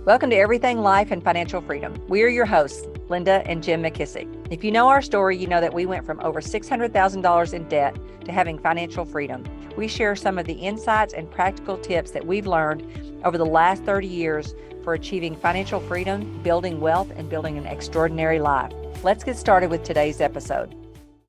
Welcome to Everything Life and Financial Freedom. We are your hosts, Linda and Jim McKissack. If you know our story, you know that we went from over $600,000 in debt to having financial freedom. We share some of the insights and practical tips that we've learned over the last 30 years for achieving financial freedom, building wealth, and building an extraordinary life. Let's get started with today's episode.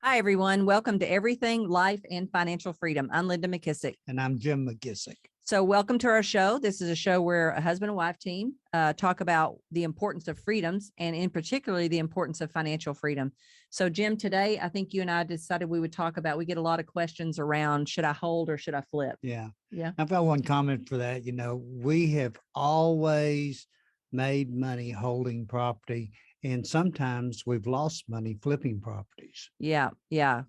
Hi, everyone. Welcome to Everything Life and Financial Freedom. I'm Linda McKissack. And I'm Jim McKissack. So welcome to our show. This is a show where a husband and wife team talk about the importance of freedoms and in particularly the importance of financial freedom. So Jim, today, I think you and I decided we would talk about, we get a lot of questions around, should I hold or should I flip? Yeah. Yeah. I've got one comment for that. We have always made money holding property, and sometimes we've lost money flipping properties. Yeah.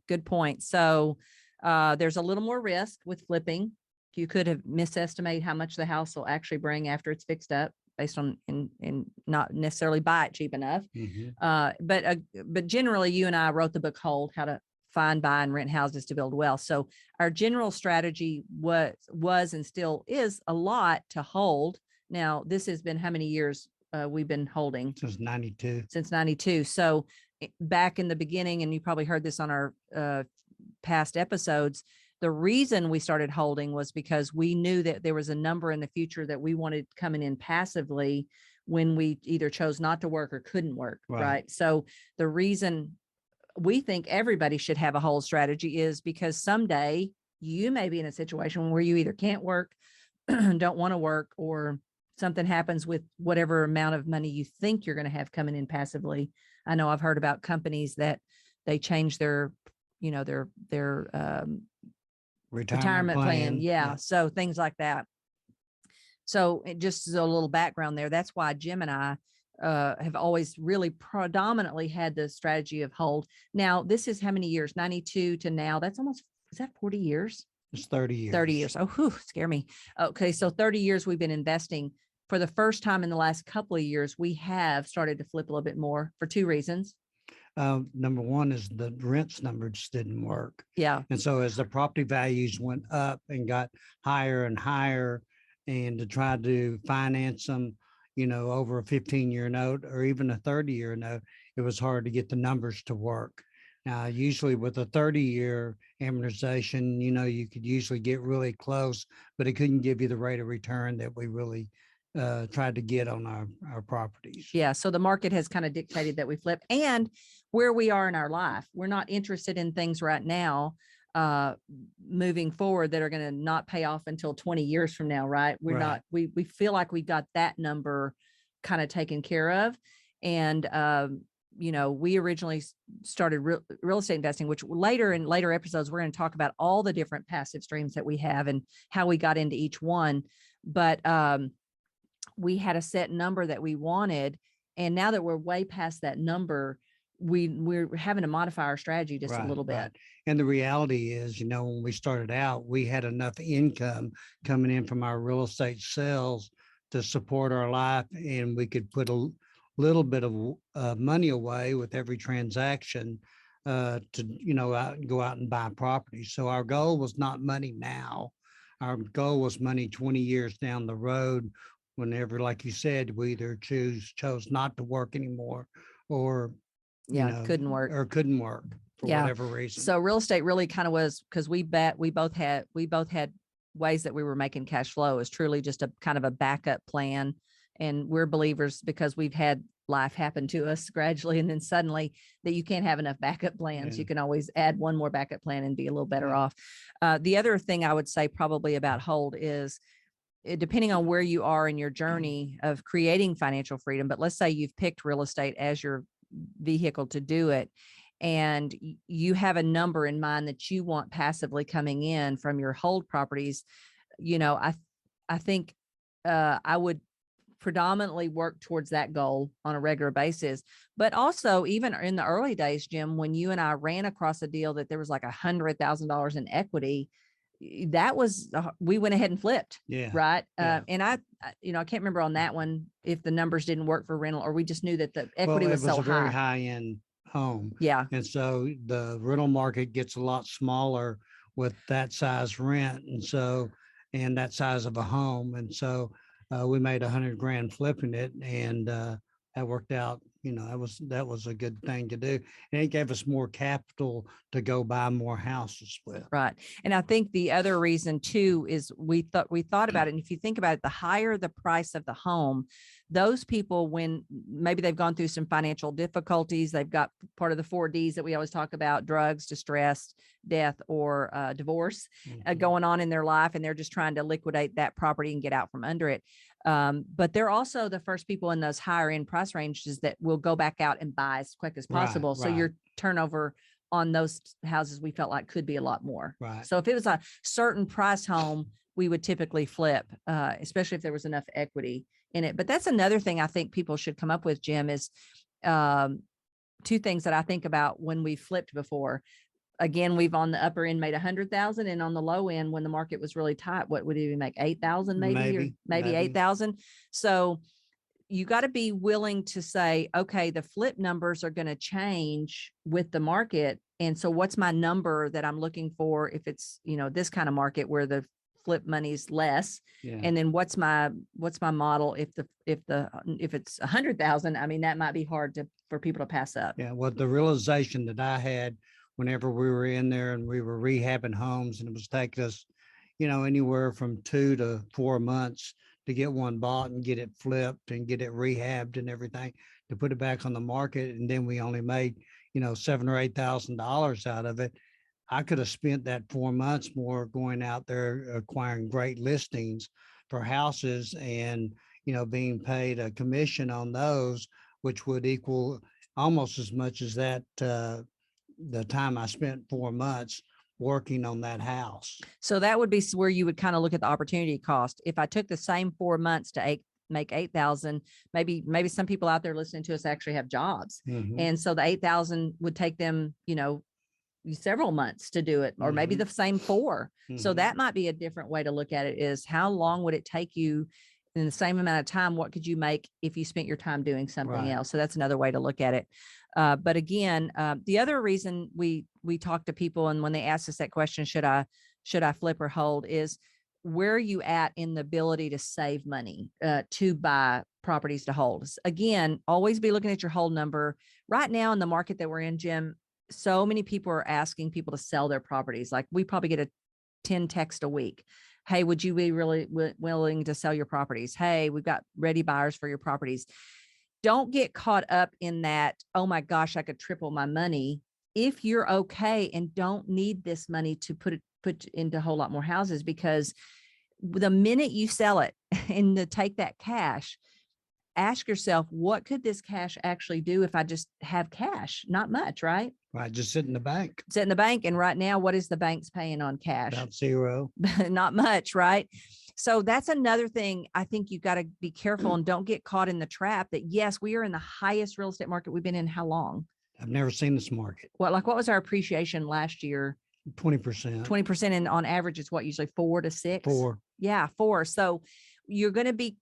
Good point. So there's a little more risk with flipping. You could have misestimated how much the house will actually bring after it's fixed up based on and not necessarily buy it cheap enough. Mm-hmm. But generally you and I wrote the book Hold, How to Find, Buy, and Rent Houses to Build Wealth. So our general strategy was and still is a lot to hold. Now, this has been how many years we've been holding? Since 92. Since 92. So back in the beginning, and you probably heard this on our past episodes, the reason we started holding was because we knew that there was a number in the future that we wanted coming in passively when we either chose not to work or couldn't work. Right. So the reason we think everybody should have a hold strategy is because someday you may be in a situation where you either can't work, don't want to work, or something happens with whatever amount of money you think you're going to have coming in passively. I know I've heard about companies that they change their retirement plan. Yeah. So things like that. So it just is a little background there. That's why Jim and I have always really predominantly had the strategy of hold. Now, this is how many years? 92 to now. That's almost, is that 40 years? It's 30 years. 30 years. Oh, scare me. Okay. So 30 years we've been investing. For the first time in the last couple of years, we have started to flip a little bit more for two reasons. Number one is the rents number just didn't work. Yeah. And so as the property values went up and got higher and higher, and to try to finance them, over a 15-year note or even a 30-year note, it was hard to get the numbers to work. Now, usually with a 30-year amortization, you could usually get really close, but it couldn't give you the rate of return that we really tried to get on our properties. Yeah. So the market has kind of dictated that we flip, and where we are in our life. We're not interested in things right now moving forward that are going to not pay off until 20 years from now. Right. We're not, we feel like we got that number kind of taken care of. And, we originally started real estate investing, which in later episodes, we're going to talk about all the different passive streams that we have and how we got into each one. But, we had a set number that we wanted. And now that we're way past that number, we're having to modify our strategy just a little bit. Right. And the reality is, when we started out, we had enough income coming in from our real estate sales to support our life. And we could put a little bit of money away with every transaction to, go out and buy property. So our goal was not money now. Our goal was money 20 years down the road, whenever, like you said, we either chose not to work anymore or couldn't work for whatever reason. So real estate really kind of was, because we both had ways that we were making cash flow. Is truly just a kind of a backup plan. And we're believers, because we've had life happen to us gradually and then suddenly, that you can't have enough backup plans. Yeah. You can always add one more backup plan and be a little better off. The other thing I would say probably about hold is, depending on where you are in your journey of creating financial freedom, but let's say you've picked real estate as your vehicle to do it, and you have a number in mind that you want passively coming in from your hold properties, I think I would predominantly work towards that goal on a regular basis. But also, even in the early days, Jim, when you and I ran across a deal that there was like $100,000 in equity, that was, we went ahead and flipped. Yeah. Right. Yeah. And I can't remember on that one if the numbers didn't work for rental, or we just knew that the equity was so high. It was a very high end home. Yeah. And so the rental market gets a lot smaller with that size rent. And that size of a home. And so We made 100 grand flipping it, and that worked out. That was a good thing to do, and it gave us more capital to go buy more houses with. Right. And I think the other reason too is we thought about it. And if you think about it, the higher the price of the home, those people, when maybe they've gone through some financial difficulties, they've got part of the 4 Ds that we always talk about: drugs, distress, death, or divorce going on in their life. And they're just trying to liquidate that property and get out from under it. But they're also the first people in those higher end price ranges that will go back out and buy as quick as possible. So your turnover on those houses, we felt like, could be a lot more. Right. So if it was a certain price home, we would typically flip, especially if there was enough equity in it. But that's another thing I think people should come up with, Jim, is 2 things that I think about when we flipped before. Again, we've on the upper end made 100,000, and on the low end, when the market was really tight, what would we make? 8,000 maybe 8,000. So you got to be willing to say, okay, the flip numbers are going to change with the market. And so what's my number that I'm looking for if it's, this kind of market where the flip money's less? Yeah. And then what's my model if it's 100,000? I mean, that might be hard for people to pass up. Yeah. Well, the realization that I had whenever we were in there and we were rehabbing homes, and it was taking us, anywhere from 2 to 4 months to get one bought and get it flipped and get it rehabbed and everything to put it back on the market. And then we only made, $7,000 or $8,000 out of it. I could have spent that 4 months more going out there acquiring great listings for houses and, being paid a commission on those, which would equal almost as much as that, the time I spent 4 months working on that house. So that would be where you would kind of look at the opportunity cost. If I took the same 4 months to make 8,000, maybe some people out there listening to us actually have jobs. Mhm. And so the 8,000 would take them, several months to do it, or maybe the same 4. So Mhm. that might be a different way to look at it, is how long would it take you in the same amount of time? What could you make if you spent your time doing something Right. else? So that's another way to look at it. But again, the other reason we talk to people, and when they ask us that question, should I flip or hold, is where are you at in the ability to save money to buy properties to hold? Again, always be looking at your hold number. Right now in the market that we're in, Jim, so many people are asking people to sell their properties. Like, we probably get 10 texts a week. Hey, would you be really willing to sell your properties? Hey, we've got ready buyers for your properties. Don't get caught up in that, oh my gosh, I could triple my money. If you're okay and don't need this money to put into a whole lot more houses, because the minute you sell it and to take that cash, ask yourself, what could this cash actually do if I just have cash? Not much, right? Right. Just sit in the bank. Sit in the bank. And right now, what is the bank's paying on cash? About 0. Not much, right? So that's another thing. I think you've got to be careful and don't get caught in the trap that, yes, we are in the highest real estate market we've been in how long? I've never seen this market. What was our appreciation last year? 20%. 20%. And on average, it's what, usually 4 to 6? 4. Yeah, 4. So you're going to be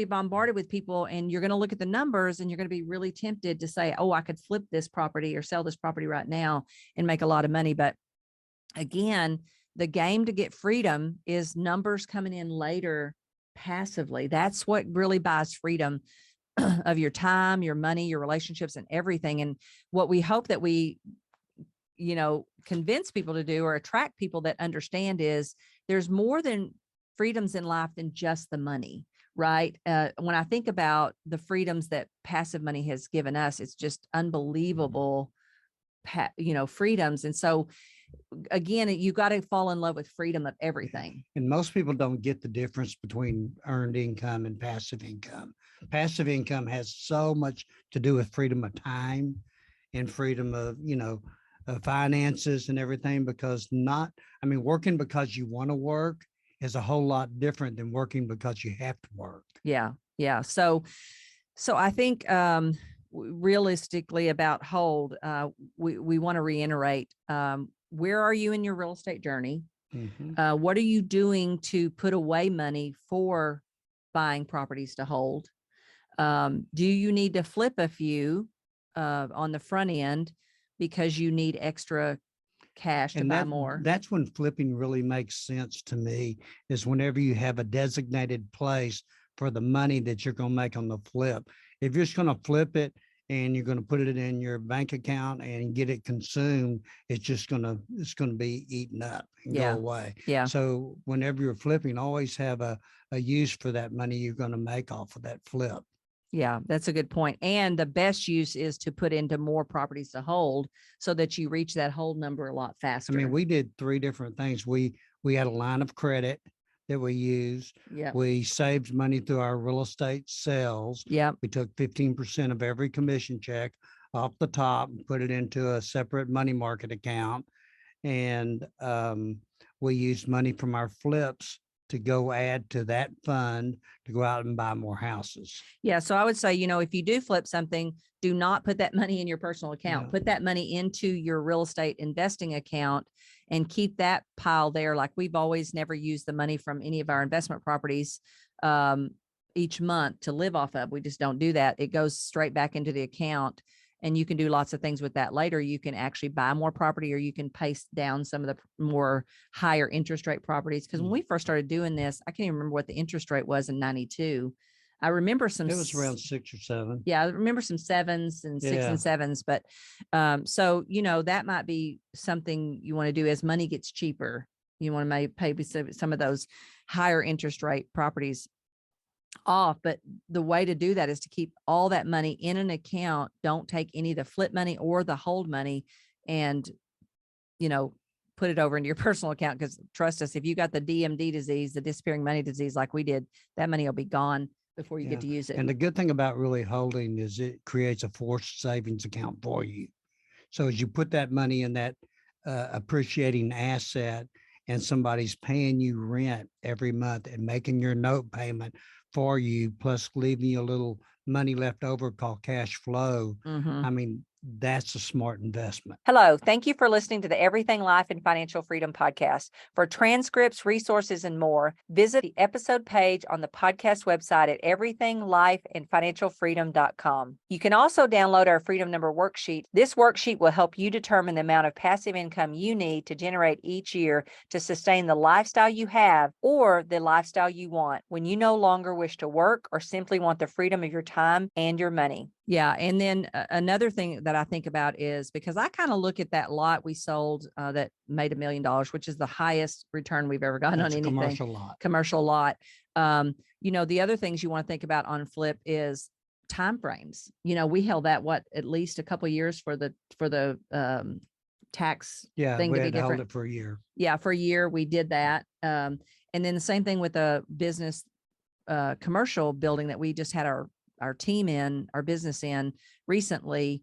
bombarded with people, and you're going to look at the numbers, and you're going to be really tempted to say, oh, I could flip this property or sell this property right now and make a lot of money. But again, the game to get freedom is numbers coming in later passively. That's what really buys freedom of your time, your money, your relationships, and everything. And what we hope that we, convince people to do or attract people that understand is there's more than freedoms in life than just the money, right? When I think about the freedoms that passive money has given us, it's just unbelievable, freedoms. And so again, you got to fall in love with freedom of everything. And most people don't get the difference between earned income and passive income. Passive income has so much to do with freedom of time and freedom of, finances and everything, because working because you want to work is a whole lot different than working because you have to work. Yeah. Yeah. So I think, realistically about hold, we want to reiterate, where are you in your real estate journey? Mhm. What are you doing to put away money for buying properties to hold? Do you need to flip a few on the front end because you need extra cash to buy more? That's when flipping really makes sense to me, is whenever you have a designated place for the money that you're going to make on the flip. If you're just going to flip it and you're going to put it in your bank account and get it consumed, it's going to be eaten up and go away. Yeah. So whenever you're flipping, always have a use for that money you're going to make off of that flip. Yeah, that's a good point. And the best use is to put into more properties to hold so that you reach that hold number a lot faster. I mean, we did 3 different things. We had a line of credit that we used. Yeah. We saved money through our real estate sales. Yeah. We took 15% of every commission check off the top and put it into a separate money market account. And we used money from our flips to go add to that fund to go out and buy more houses. Yeah. So I would say, if you do flip something, do not put that money in your personal account. No. Put that money into your real estate investing account and keep that pile there. Like we've always never used the money from any of our investment properties each month to live off of. We just don't do that. It goes straight back into the account. And you can do lots of things with that later. You can actually buy more property, or you can pace down some of the more higher interest rate properties. Because when we first started doing this, I can't even remember what the interest rate was in 92. I remember some. It was around 6 or 7. Yeah, I remember some 7s and 6 and 7s. But so, that might be something you want to do as money gets cheaper. You want to pay some of those higher interest rate properties off. But the way to do that is to keep all that money in an account. Don't take any of the flip money or the hold money and, put it over into your personal account. Because trust us, if you got the DMD disease, the disappearing money disease, like we did, that money will be gone before you get to use it. And the good thing about really holding is it creates a forced savings account for you. So as you put that money in that appreciating asset and somebody's paying you rent every month and making your note payment for you, plus leaving you a little money left over called cash flow. I mean, that's a smart investment. Hello. Thank you for listening to the Everything Life and Financial Freedom podcast. For transcripts, resources, and more, visit the episode page on the podcast website at everythinglifeandfinancialfreedom.com. You can also download our Freedom Number worksheet. This worksheet will help you determine the amount of passive income you need to generate each year to sustain the lifestyle you have or the lifestyle you want when you no longer wish to work or simply want the freedom of your time and your money. Yeah. And then another thing that I think about is, because I kind of look at that lot we sold that made $1 million, which is the highest return we've ever gotten on anything. Commercial lot. The other things you want to think about on flip is time frames. We held that at least a couple of years for the tax thing we to be had to hold different. it for a year. Yeah, for a year we did that. And then the same thing with the business commercial building that we just had our business in recently.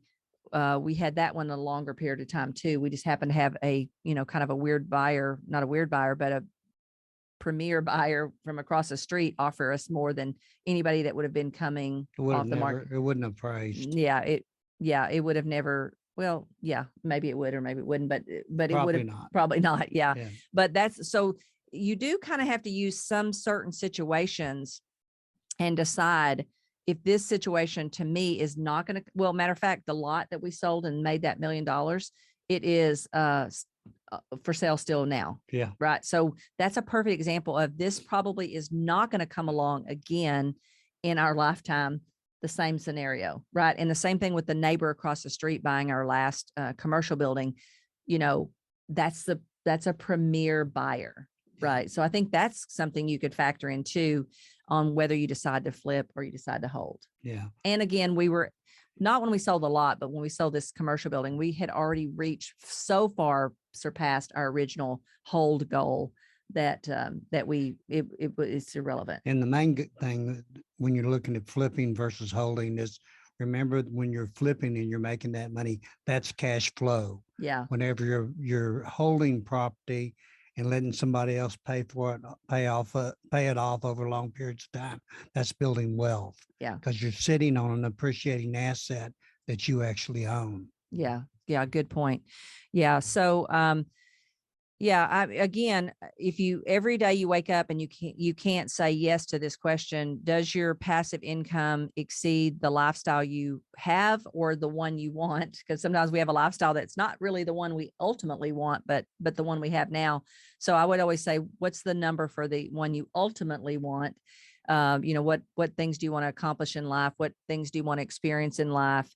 We had that one a longer period of time too. We just happened to have a, kind of a weird buyer, not a weird buyer, but a premier buyer from across the street offer us more than anybody that would have been coming off the market. It wouldn't have priced. It would have never. Well, yeah, maybe it would, or maybe it wouldn't, but it would have probably not. Yeah. But so you do kind of have to use some certain situations and decide if this situation to me is not going to, well, matter of fact, the lot that we sold and made that $1 million, it is for sale still now. Yeah. Right. So that's a perfect example of this probably is not going to come along again in our lifetime, the same scenario. Right. And the same thing with the neighbor across the street buying our last commercial building, that's a premier buyer. Right. So I think that's something you could factor in too, on whether you decide to flip or you decide to hold. Yeah. And again, we were not when we sold the lot, but when we sold this commercial building, we had already reached so far surpassed our original hold goal that it's irrelevant. And the main thing when you're looking at flipping versus holding is, remember when you're flipping and you're making that money, that's cash flow. Yeah. Whenever you're holding property and letting somebody else pay for it, pay it off over long periods of time, that's building wealth. Yeah. Because you're sitting on an appreciating asset that you actually own. Yeah. Yeah. Good point. Yeah. So, again, if you every day you wake up and you can't say yes to this question, does your passive income exceed the lifestyle you have or the one you want? Because sometimes we have a lifestyle that's not really the one we ultimately want, but the one we have now. So I would always say, what's the number for the one you ultimately want? What things do you want to accomplish in life? What things do you want to experience in life?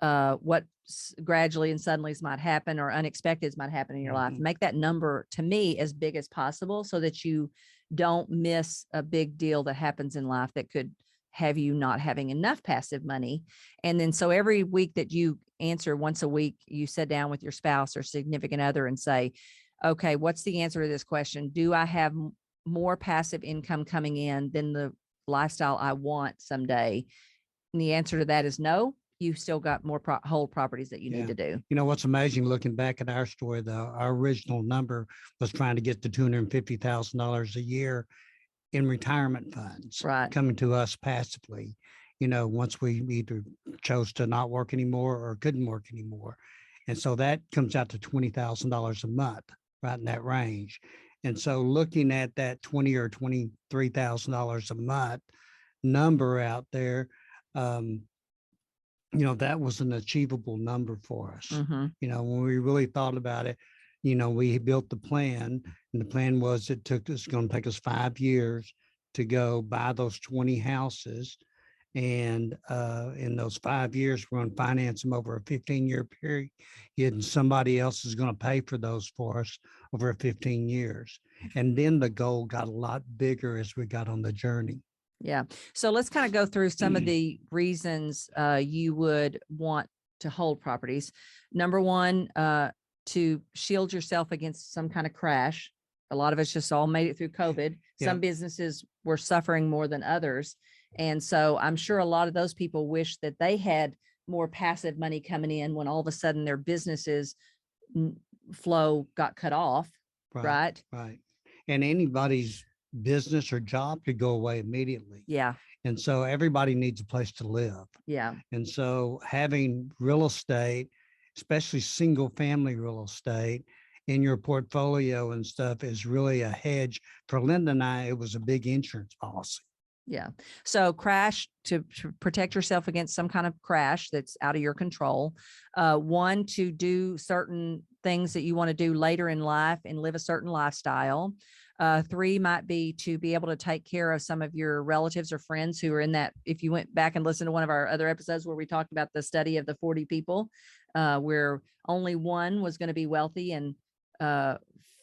What gradually and suddenly might happen or unexpected might happen in your life. Make that number to me as big as possible so that you don't miss a big deal that happens in life that could have you not having enough passive money. And then so every week that you answer, once a week, you sit down with your spouse or significant other and say, okay, what's the answer to this question? Do I have more passive income coming in than the lifestyle I want someday? And the answer to that is no. You still got more hold properties that you need to do. You know, what's amazing looking back at our story, though, our original number was trying to get to $250,000 a year in retirement funds coming to us passively, once we either chose to not work anymore or couldn't work anymore. And so that comes out to $20,000 a month, right in that range. And so looking at that $20,000 or $23,000 a month number out there, that was an achievable number for us. When we really thought about it, we built the plan, and the plan was it's going to take us 5 years to go buy those 20 houses. And in those 5 years, we're going to finance them over a 15-year period. And somebody else is going to pay for those for us over 15 years. And then the goal got a lot bigger as we got on the journey. Yeah. So let's kind of go through some of the reasons you would want to hold properties. Number one, to shield yourself against some kind of crash. A lot of us just all made it through COVID. Some businesses were suffering more than others. And so I'm sure a lot of those people wish that they had more passive money coming in when all of a sudden their businesses flow got cut off. Right. And anybody's business or job could go away immediately. Yeah. And so everybody needs a place to live. Yeah. And so having real estate, especially single family real estate in your portfolio and stuff, is really a hedge. For Linda and I, it was a big insurance policy. Yeah. So crash, to protect yourself against some kind of crash that's out of your control. One, to do certain things that you want to do later in life and live a certain lifestyle. 3 might be to be able to take care of some of your relatives or friends who are in that. If you went back and listened to one of our other episodes where we talked about the study of the 40 people, where only 1 was going to be wealthy and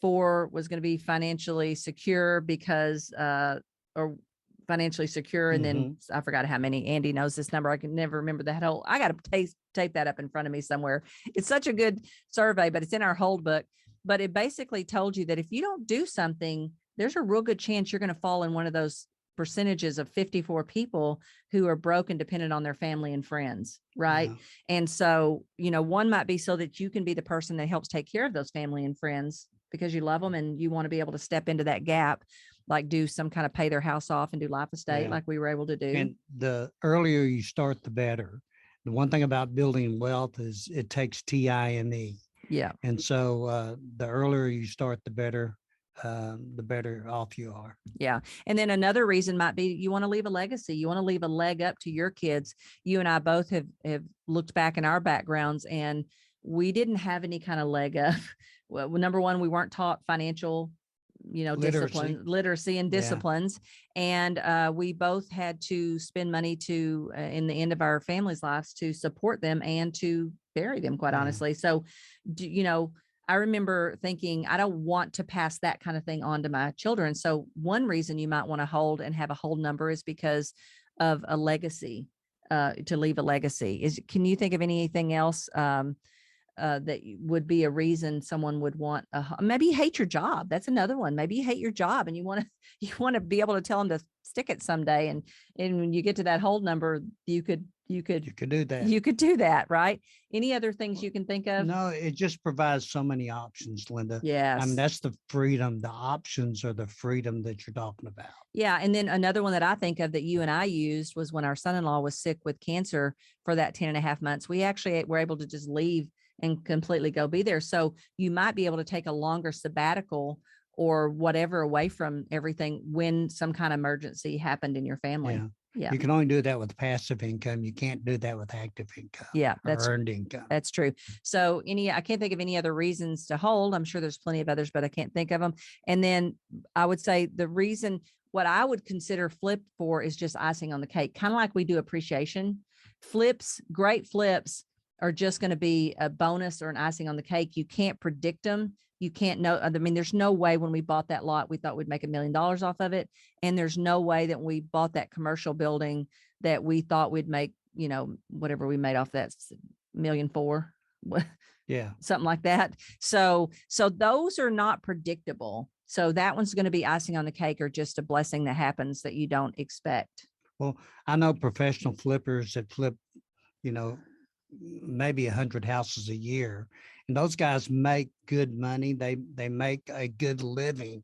4 was going to be financially secure because, or financially secure. And then I forgot how many. Andy knows this number. I can never remember that whole. I got to tape that up in front of me somewhere. It's such a good survey, but it's in our hold book. But it basically told you that if you don't do something, there's a real good chance you're going to fall in one of those percentages of 54 people who are broke and dependent on their family and friends. Right. Yeah. And so, 1 might be so that you can be the person that helps take care of those family and friends because you love them and you want to be able to step into that gap, like do some kind of pay their house off and do life estate like we were able to do. And the earlier you start, the better. The one thing about building wealth is it takes TIME. Yeah. And so the earlier you start, the better off you are. Yeah. And then another reason might be you want to leave a legacy. You want to leave a leg up to your kids. You and I both have looked back in our backgrounds and we didn't have any kind of leg up. Well, number one, we weren't taught financial literacy and disciplines. And we both had to spend money to in the end of our family's lives to support them and to bury them, quite honestly. So, I remember thinking, I don't want to pass that kind of thing on to my children. So one reason you might want to hold and have a hold number is because of a legacy, to leave a legacy. Can you think of anything else that would be a reason someone would want maybe you hate your job? That's another one. Maybe you hate your job and you want to be able to tell them to stick it someday. And when you get to that hold number, you could do that. You could do that, right? Any other things you can think of? No, it just provides so many options, Linda. Yes. I mean, that's the freedom. The options are the freedom that you're talking about. Yeah. And then another one that I think of that you and I used was when our son-in-law was sick with cancer for that 10.5 months. We actually were able to just leave and completely go be there. So you might be able to take a longer sabbatical or whatever away from everything when some kind of emergency happened in your family. Yeah. You can only do that with passive income. You can't do that with active income. Yeah. That's earned income. That's true. So I can't think of any other reasons to hold. I'm sure there's plenty of others, but I can't think of them. And then I would say the reason what I would consider flip for is just icing on the cake, kind of like we do appreciation. Flips, great flips are just going to be a bonus or an icing on the cake. You can't predict them. You can't know. I mean, there's no way when we bought that lot, we thought we'd make $1 million off of it. And there's no way that we bought that commercial building that we thought we'd make, whatever we made off that $1.4 million. Yeah. Something like that. So those are not predictable. So that one's going to be icing on the cake, or just a blessing that happens that you don't expect. Well, I know professional flippers that flip, maybe 100 houses a year, and those guys make good money. They make a good living,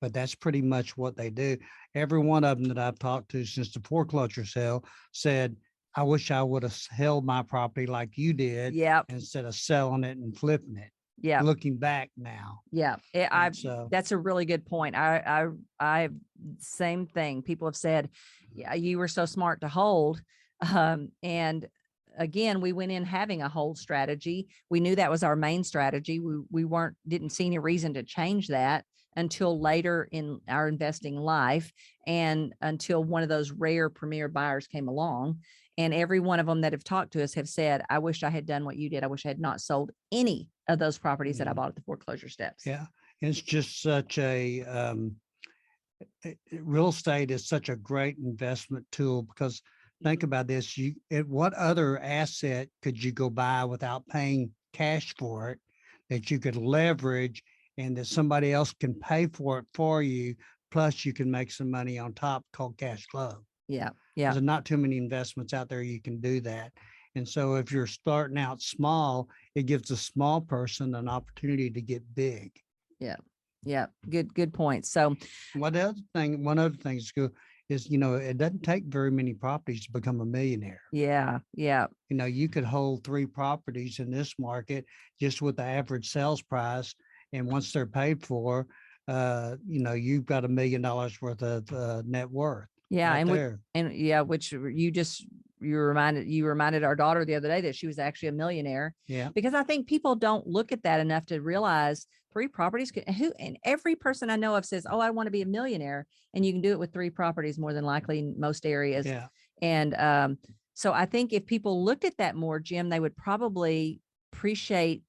but that's pretty much what they do. Every one of them that I've talked to since the foreclosure sale said, I wish I would have held my property like you did, Yep. instead of selling it and flipping it. Yeah. Looking back now. Yeah. That's a really good point. I same thing. People have said, yeah, you were so smart to hold. And again, we went in having a hold strategy. We knew that was our main strategy. We didn't see any reason to change that until later in our investing life, and until one of those rare premier buyers came along. And every one of them that have talked to us have said, I wish I had done what you did. I wish I had not sold any of those properties that I bought at the foreclosure steps. Yeah. It's just such real estate is such a great investment tool, because think about this. What other asset could you go buy without paying cash for it, that you could leverage and that somebody else can pay for it for you? Plus you can make some money on top, called cash flow. Yeah. Yeah. There's not too many investments out there you can do that. And so if you're starting out small, it gives a small person an opportunity to get big. Yeah. Yeah. Good point. So one other thing is good is, it doesn't take very many properties to become a millionaire. Yeah. Yeah. You could hold 3 properties in this market just with the average sales price. And once they're paid for, you've got $1 million worth of net worth. Yeah. Right which you reminded our daughter the other day that she was actually a millionaire. Yeah. Because I think people don't look at that enough to realize 3 properties and every person I know of says, oh, I want to be a millionaire, and you can do it with 3 properties more than likely in most areas. Yeah. And so I think if people looked at that more, Jim, they would probably appreciate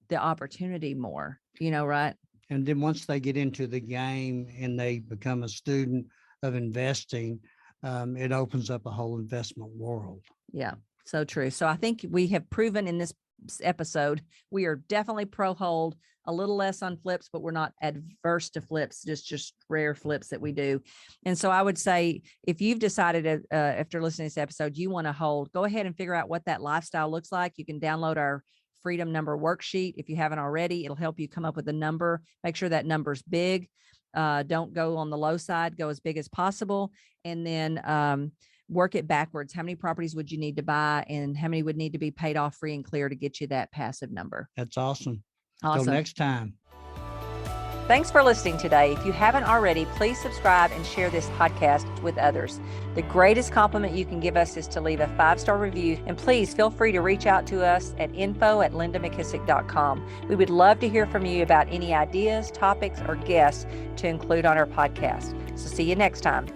the opportunity more, right? And then once they get into the game and they become a student of investing, it opens up a whole investment world. Yeah, so true. So I think we have proven in this episode, we are definitely pro hold, a little less on flips, but we're not adverse to flips, just rare flips that we do. And so I would say, if you've decided after listening to this episode, you want to hold, go ahead and figure out what that lifestyle looks like. You can download our Freedom Number worksheet. If you haven't already, it'll help you come up with a number. Make sure that number's big. Don't go on the low side, go as big as possible. And then work it backwards. How many properties would you need to buy, and how many would need to be paid off free and clear to get you that passive number? That's awesome. Awesome. Till next time. Thanks for listening today. If you haven't already, please subscribe and share this podcast with others. The greatest compliment you can give us is to leave a 5-star review, and please feel free to reach out to us at info@lindamckissack.com. We would love to hear from you about any ideas, topics, or guests to include on our podcast. So see you next time.